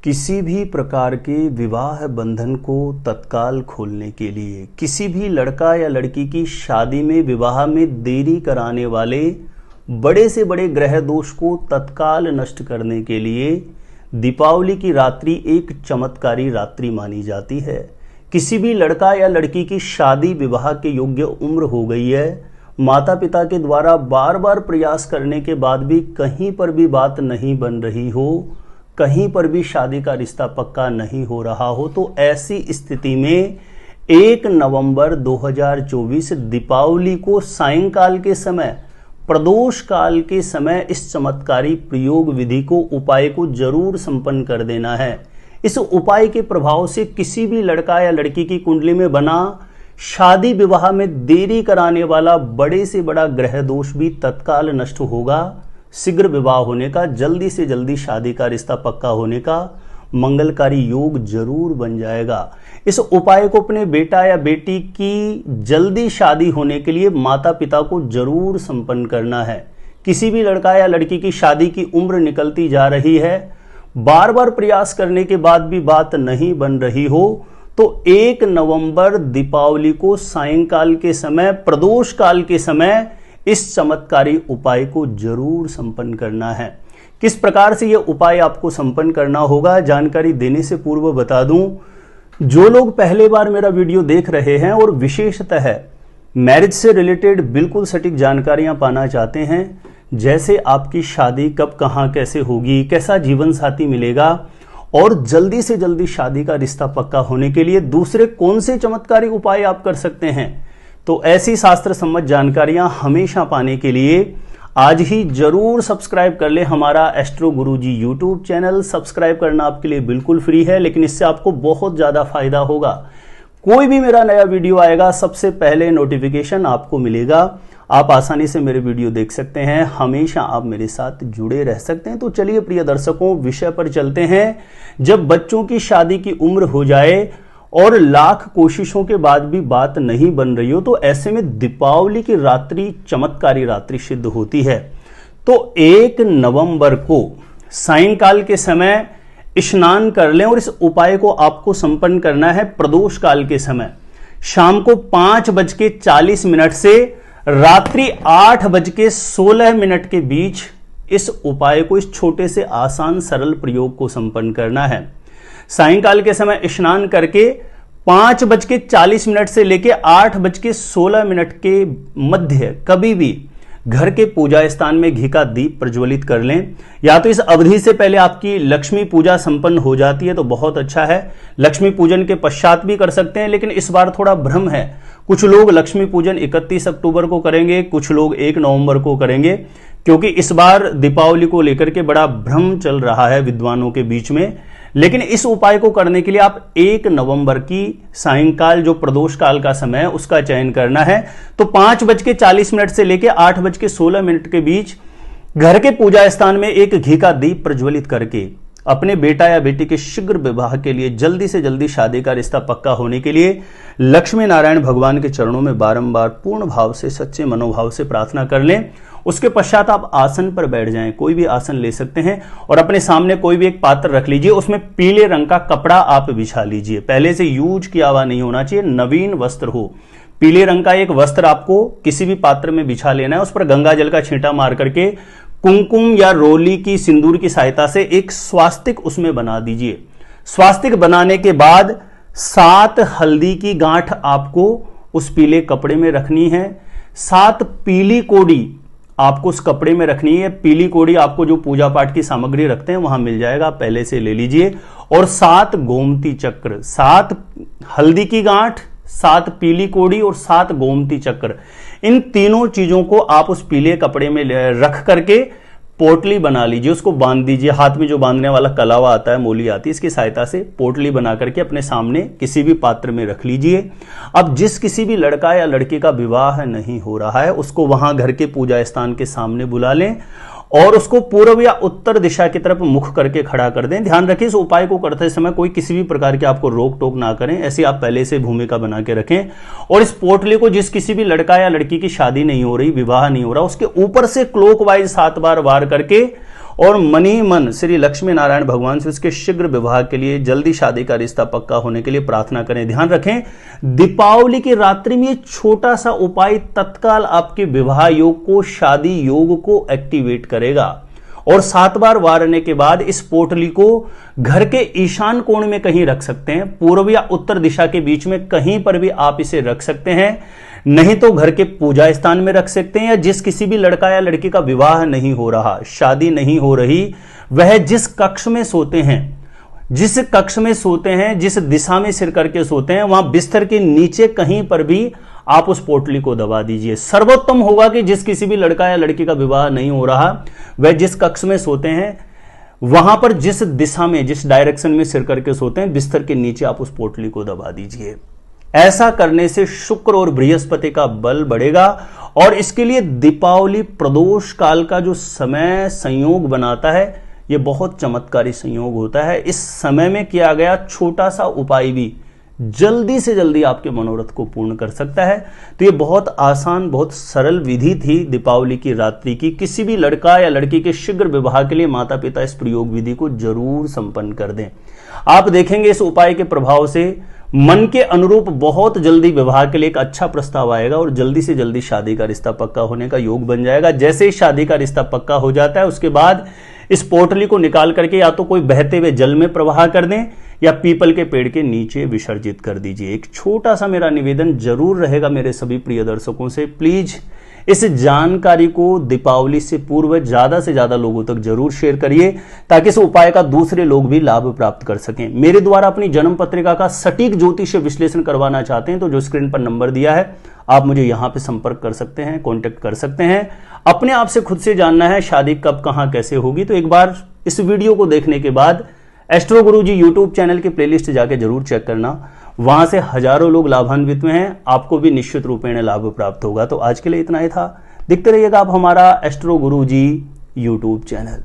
किसी भी प्रकार के विवाह बंधन को तत्काल खोलने के लिए, किसी भी लड़का या लड़की की शादी में विवाह में देरी कराने वाले बड़े से बड़े ग्रह दोष को तत्काल नष्ट करने के लिए दीपावली की रात्रि एक चमत्कारी रात्रि मानी जाती है। किसी भी लड़का या लड़की की शादी विवाह के योग्य उम्र हो गई है, माता पिता के द्वारा बार बार प्रयास करने के बाद भी कहीं पर भी बात नहीं बन रही हो, कहीं पर भी शादी का रिश्ता पक्का नहीं हो रहा हो, तो ऐसी स्थिति में 1 नवंबर 2024 दीपावली को सायंकाल के समय, प्रदोष काल के समय इस चमत्कारी प्रयोग विधि को, उपाय को जरूर संपन्न कर देना है। इस उपाय के प्रभाव से किसी भी लड़का या लड़की की कुंडली में बना शादी विवाह में देरी कराने वाला बड़े से बड़ा ग्रह दोष भी तत्काल नष्ट होगा। शीघ्र विवाह होने का, जल्दी से जल्दी शादी का रिश्ता पक्का होने का मंगलकारी योग जरूर बन जाएगा। इस उपाय को अपने बेटा या बेटी की जल्दी शादी होने के लिए माता पिता को जरूर संपन्न करना है। किसी भी लड़का या लड़की की शादी की उम्र निकलती जा रही है, बार बार प्रयास करने के बाद भी बात नहीं बन रही हो, तो 1 नवंबर दीपावली को सायंकाल के समय, प्रदोष काल के समय इस चमत्कारी उपाय को जरूर संपन्न करना है। किस प्रकार से यह उपाय आपको संपन्न करना होगा, जानकारी देने से पूर्व बता दूं, जो लोग पहले बार मेरा वीडियो देख रहे हैं और विशेषतः मैरिज से रिलेटेड बिल्कुल सटीक जानकारियां पाना चाहते हैं, जैसे आपकी शादी कब, कहां, कैसे होगी, कैसा जीवन साथी मिलेगा और जल्दी से जल्दी शादी का रिश्ता पक्का होने के लिए दूसरे कौन से चमत्कारी उपाय आप कर सकते हैं, तो ऐसी शास्त्र सम्मत जानकारियां हमेशा पाने के लिए आज ही जरूर सब्सक्राइब कर ले हमारा एस्ट्रो गुरुजी यूट्यूब चैनल। सब्सक्राइब करना आपके लिए बिल्कुल फ्री है, लेकिन इससे आपको बहुत ज्यादा फायदा होगा। कोई भी मेरा नया वीडियो आएगा, सबसे पहले नोटिफिकेशन आपको मिलेगा। आप आसानी से मेरे वीडियो देख सकते हैं, हमेशा आप मेरे साथ जुड़े रह सकते हैं। तो चलिए प्रिय दर्शकों, विषय पर चलते हैं। जब बच्चों की शादी की उम्र हो जाए और लाख कोशिशों के बाद भी बात नहीं बन रही हो, तो ऐसे में दीपावली की रात्रि चमत्कारी रात्रि सिद्ध होती है। तो 1 नवंबर को सायंकाल के समय स्नान कर लें और इस उपाय को आपको संपन्न करना है प्रदोष काल के समय, शाम को 5:40 से रात्रि 8:16 के बीच इस उपाय को, इस छोटे से आसान सरल प्रयोग को संपन्न करना है। सायंकाल के समय स्नान करके 5:40 से लेकर 8:16 के मध्य कभी भी घर के पूजा स्थान में घी का दीप प्रज्वलित कर लें। या तो इस अवधि से पहले आपकी लक्ष्मी पूजा संपन्न हो जाती है तो बहुत अच्छा है, लक्ष्मी पूजन के पश्चात भी कर सकते हैं, लेकिन इस बार थोड़ा भ्रम है। कुछ लोग लक्ष्मी पूजन 31 अक्टूबर को करेंगे, कुछ लोग 1 नवंबर को करेंगे, क्योंकि इस बार दीपावली को लेकर के बड़ा भ्रम चल रहा है विद्वानों के बीच में। लेकिन इस उपाय को करने के लिए आप 1 नवंबर की सायंकाल, जो प्रदोष काल का समय है, उसका चयन करना है। तो 5:40 से लेकर 8:16 के बीच घर के पूजा स्थान में एक घी का दीप प्रज्वलित करके अपने बेटा या बेटी के शीघ्र विवाह के लिए, जल्दी से जल्दी शादी का रिश्ता पक्का होने के लिए लक्ष्मी नारायण भगवान के चरणों में बारंबार पूर्ण भाव से, सच्चे मनोभाव से प्रार्थना कर लें। उसके पश्चात आप आसन पर बैठ जाएं, कोई भी आसन ले सकते हैं और अपने सामने कोई भी एक पात्र रख लीजिए, उसमें पीले रंग का कपड़ा आप बिछा लीजिए। पहले से यूज किया हुआ नहीं होना चाहिए, नवीन वस्त्र हो। पीले रंग का एक वस्त्र आपको किसी भी पात्र में बिछा लेना है। उस पर गंगा जल का छींटा मार करके कुमकुम या रोली की, सिंदूर की सहायता से एक स्वास्तिक उसमें बना दीजिए। स्वास्तिक बनाने के बाद 7 हल्दी की गांठ आपको उस पीले कपड़े में रखनी है। 7 पीली कोड़ी आपको उस कपड़े में रखनी है। पीली कोड़ी आपको जो पूजा पाठ की सामग्री रखते हैं वहां मिल जाएगा, पहले से ले लीजिए। और 7 गोमती चक्र, 7 हल्दी की गांठ, 7 पीली कोड़ी और 7 गोमती चक्र, इन तीनों चीजों को आप उस पीले कपड़े में रख करके पोटली बना लीजिए, उसको बांध दीजिए। हाथ में जो बांधने वाला कलावा आता है, मोली आती है, इसकी सहायता से पोटली बना करके अपने सामने किसी भी पात्र में रख लीजिए। अब जिस किसी भी लड़का या लड़की का विवाह नहीं हो रहा है, उसको वहां घर के पूजा स्थान के सामने बुला लें और उसको पूर्व या उत्तर दिशा की तरफ मुख करके खड़ा कर दें। ध्यान रखिए, इस उपाय को करते समय कोई किसी भी प्रकार के आपको रोक टोक ना करें, ऐसी आप पहले से भूमिका बना के रखें। और इस पोटली को जिस किसी भी लड़का या लड़की की शादी नहीं हो रही, विवाह नहीं हो रहा, उसके ऊपर से क्लॉकवाइज 7 बार वार करके और मन ही मन श्री लक्ष्मी नारायण भगवान से उसके शीघ्र विवाह के लिए, जल्दी शादी का रिश्ता पक्का होने के लिए प्रार्थना करें। ध्यान रखें, दीपावली की रात्रि में छोटा सा उपाय तत्काल आपके विवाह योग को, शादी योग को एक्टिवेट करेगा। और 7 बार वारने के बाद इस पोटली को घर के ईशान कोण में कहीं रख सकते हैं, पूर्व या उत्तर दिशा के बीच में कहीं पर भी आप इसे रख सकते हैं। नहीं तो घर के पूजा स्थान में रख सकते हैं, या जिस किसी भी लड़का या लड़की का विवाह नहीं हो रहा, शादी नहीं हो रही, वह जिस कक्ष में सोते हैं, जिस दिशा में सिर करके सोते हैं, वहां बिस्तर के नीचे कहीं पर भी आप उस पोटली को दबा दीजिए। सर्वोत्तम होगा कि जिस किसी भी लड़का या लड़की का विवाह नहीं हो रहा, वह जिस कक्ष में सोते हैं वहां पर जिस दिशा में, जिस डायरेक्शन में सिर करके सोते हैं, बिस्तर के नीचे आप उस पोटली को दबा दीजिए। ऐसा करने से शुक्र और बृहस्पति का बल बढ़ेगा और इसके लिए दीपावली प्रदोष काल का जो समय संयोग बनाता है, यह बहुत चमत्कारी संयोग होता है। इस समय में किया गया छोटा सा उपाय भी जल्दी से जल्दी आपके मनोरथ को पूर्ण कर सकता है। तो ये बहुत आसान, बहुत सरल विधि थी दीपावली की रात्रि की। किसी भी लड़का या लड़की के शीघ्र विवाह के लिए माता पिता इस प्रयोग विधि को जरूर संपन्न कर दें। आप देखेंगे इस उपाय के प्रभाव से मन के अनुरूप बहुत जल्दी विवाह के लिए एक अच्छा प्रस्ताव आएगा और जल्दी से जल्दी शादी का रिश्ता पक्का होने का योग बन जाएगा। जैसे ही शादी का रिश्ता पक्का हो जाता है, उसके बाद इस पोटली को निकाल करके या तो कोई बहते हुए जल में प्रवाह कर दें या पीपल के पेड़ के नीचे विसर्जित कर दीजिए। एक छोटा सा मेरा निवेदन जरूर रहेगा मेरे सभी प्रिय दर्शकों से, प्लीज इस जानकारी को दीपावली से पूर्व ज्यादा से ज्यादा लोगों तक जरूर शेयर करिए ताकि इस उपाय का दूसरे लोग भी लाभ प्राप्त कर सकें। मेरे द्वारा अपनी जन्म पत्रिका का सटीक ज्योतिष विश्लेषण करवाना चाहते हैं तो जो स्क्रीन पर नंबर दिया है आप मुझे यहां पे संपर्क कर सकते हैं, कांटेक्ट कर सकते हैं। अपने आप से खुद से जानना है शादी कब, कहां, कैसे होगी, तो एक बार इस वीडियो को देखने के बाद एस्ट्रो गुरुजी यूट्यूब चैनल की प्लेलिस्ट जाके जरूर चेक करना। वहां से हजारों लोग लाभान्वित हुए हैं, आपको भी निश्चित रूपेण लाभ प्राप्त होगा। तो आज के लिए इतना ही था। देखते रहिएगा आप हमारा एस्ट्रो गुरुजी यूट्यूब चैनल।